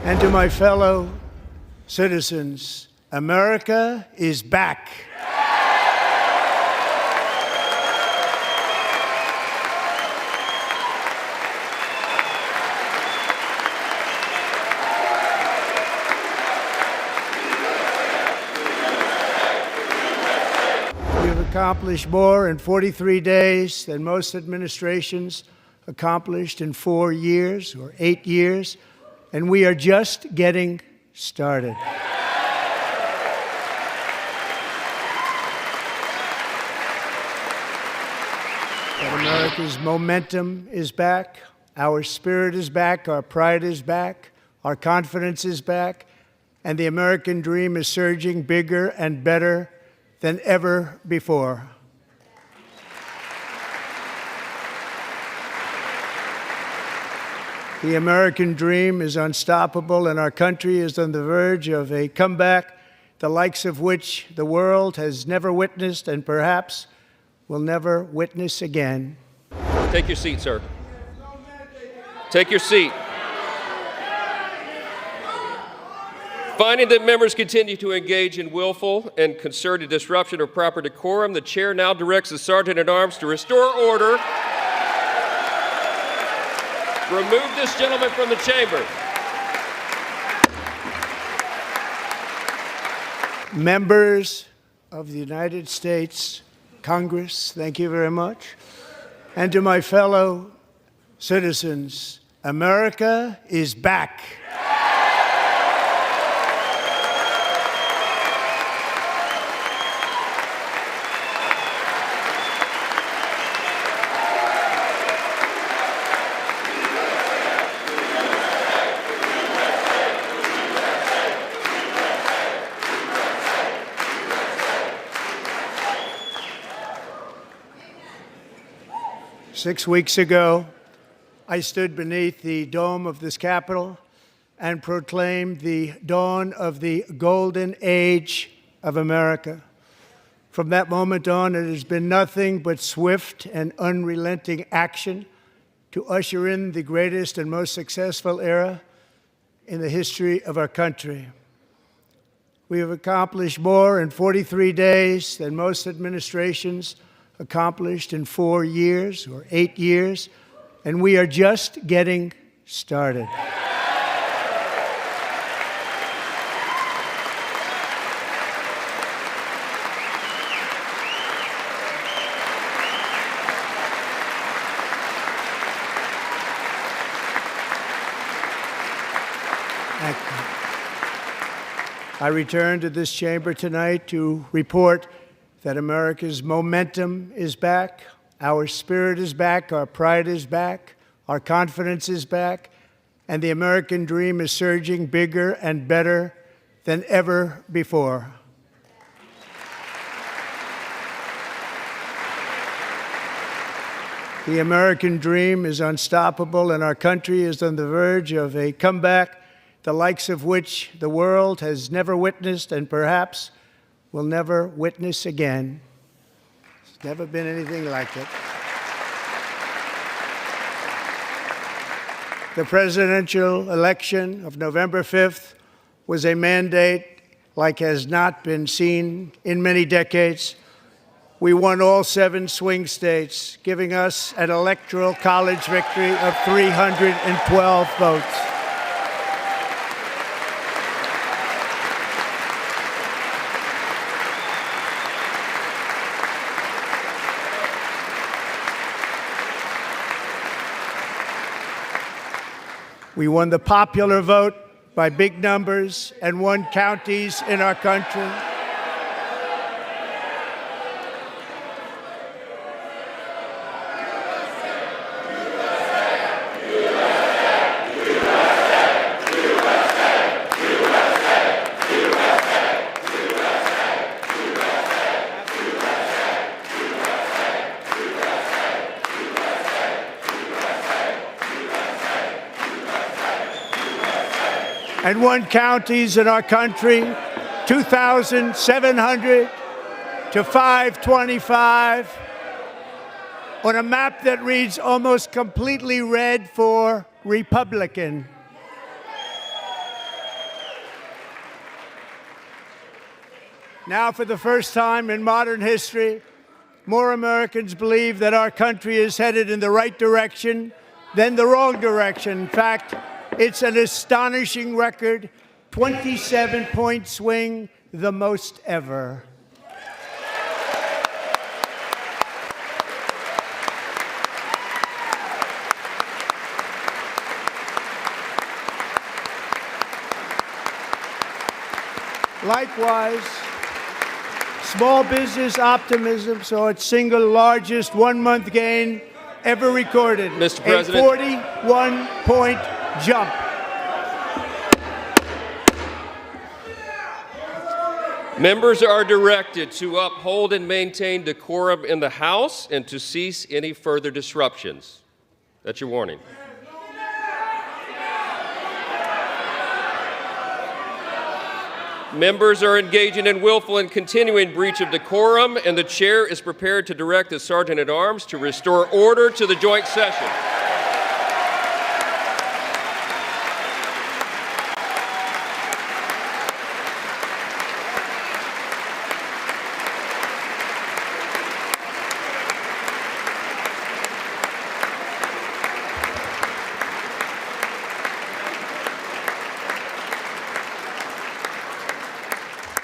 And to my fellow citizens, America is back. We have accomplished more in 43 days than most administrations accomplished in 4 years or 8 years, and we are just getting started. That America's momentum is back, our spirit is back, our pride is back, our confidence is back, and the American dream is surging bigger and better than ever before. The American dream is unstoppable, and our country is on the verge of a comeback, the likes of which the world has never witnessed and perhaps will never witness again. Take your seat, sir. Take your seat. Finding that members continue to engage in willful and concerted disruption of proper decorum, the chair now directs the Sergeant-at-Arms to restore order. Remove this gentleman from the chamber. Members of the United States Congress, thank you very much. And to my fellow citizens, America is back. 6 weeks ago, I stood beneath the dome of this Capitol and proclaimed the dawn of the golden age of America. From that moment on, it has been nothing but swift and unrelenting action to usher in the greatest and most successful era in the history of our country. We have accomplished more in 43 days than most administrations accomplished in 4 years or 8 years, and we are just getting started. I return to this chamber tonight to report that America's momentum is back, our spirit is back, our pride is back, our confidence is back, and the American dream is surging bigger and better than ever before. The American dream is unstoppable, and our country is on the verge of a comeback, the likes of which the world has never witnessed and perhaps will never witness again. There's never been anything like it. The presidential election of November 5th was a mandate like has not been seen in many decades. We won all 7 swing states, giving us an electoral college victory of 312 votes. We won the popular vote by big numbers and won counties in our country. And won counties in our country, 2,700 to 525, on a map that reads almost completely red for Republican. Now, for the first time in modern history, more Americans believe that our country is headed in the right direction than the wrong direction. In fact, it's an astonishing record, 27-point swing, the most ever. Likewise, small business optimism saw its single largest one-month gain ever recorded. Mr. President. A 41-point jump. Members are directed to uphold and maintain decorum in the House and to cease any further disruptions. That's your warning. Members are engaging in willful and continuing breach of decorum, and the chair is prepared to direct the Sergeant-at-Arms to restore order to the joint session.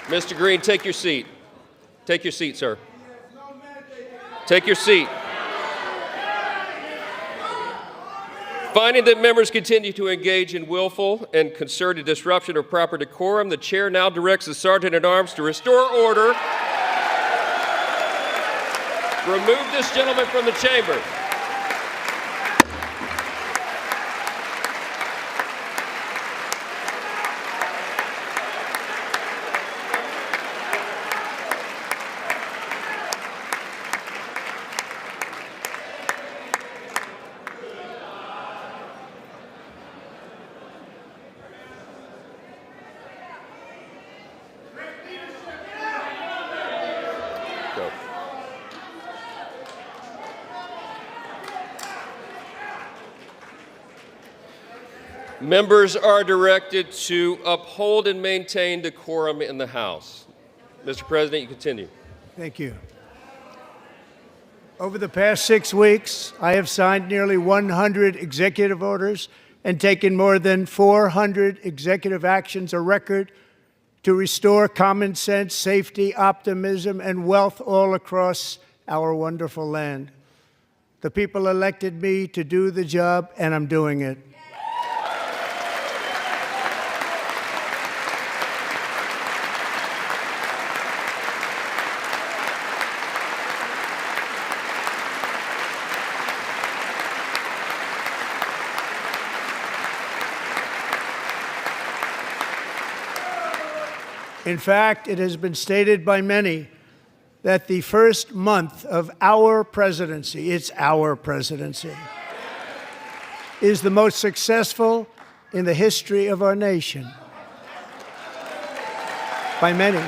Mr. Green, take your seat. Take your seat, sir. Take your seat. Finding that members continue to engage in willful and concerted disruption of proper decorum, the chair now directs the Sergeant-at-Arms to restore order. Remove this gentleman from the chamber. Go. Members are directed to uphold and maintain decorum in the House. Mr. President, you continue. Thank you. Over the past 6 weeks, I have signed nearly 100 executive orders and taken more than 400 executive actions, a record to restore common sense, safety, optimism, and wealth all across our wonderful land. The people elected me to do the job, and I'm doing it. In fact, it has been stated by many that the first month of our presidency, it's our presidency, is the most successful in the history of our nation. By many.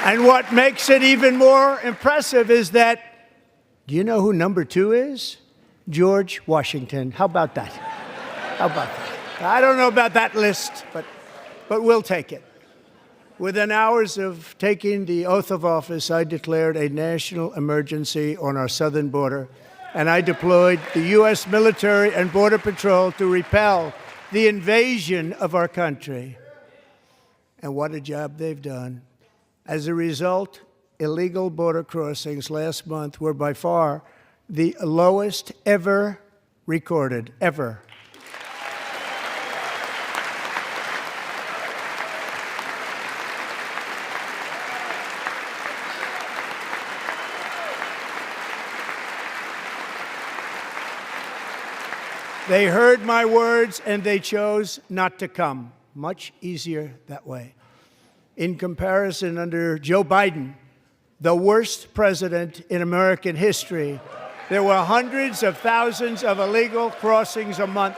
And what makes it even more impressive is that, do you know who number 2 is? George Washington. How about that? How about that? I don't know about that list, but we'll take it. Within hours of taking the oath of office, I declared a national emergency on our southern border, and I deployed the U.S. military and Border Patrol to repel the invasion of our country. And what a job they've done. As a result, illegal border crossings last month were by far the lowest ever recorded, ever. They heard my words and they chose not to come. Much easier that way. In comparison, under Joe Biden, the worst president in American history, there were hundreds of thousands of illegal crossings a month,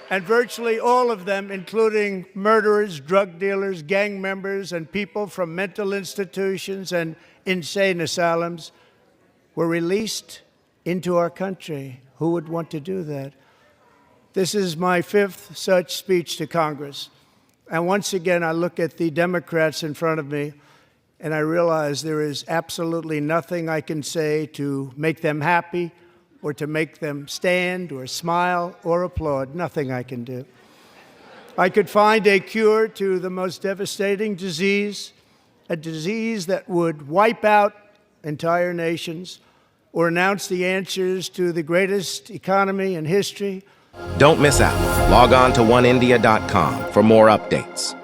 and virtually all of them, including murderers, drug dealers, gang members, and people from mental institutions and insane asylums, were released into our country. Who would want to do that? This is my fifth such speech to Congress. And once again, I look at the Democrats in front of me, and I realize there is absolutely nothing I can say to make them happy or to make them stand or smile or applaud. Nothing I can do. I could find a cure to the most devastating disease, a disease that would wipe out entire nations, or announce the answers to the greatest economy in history. Don't miss out. Log on to oneindia.com for more updates.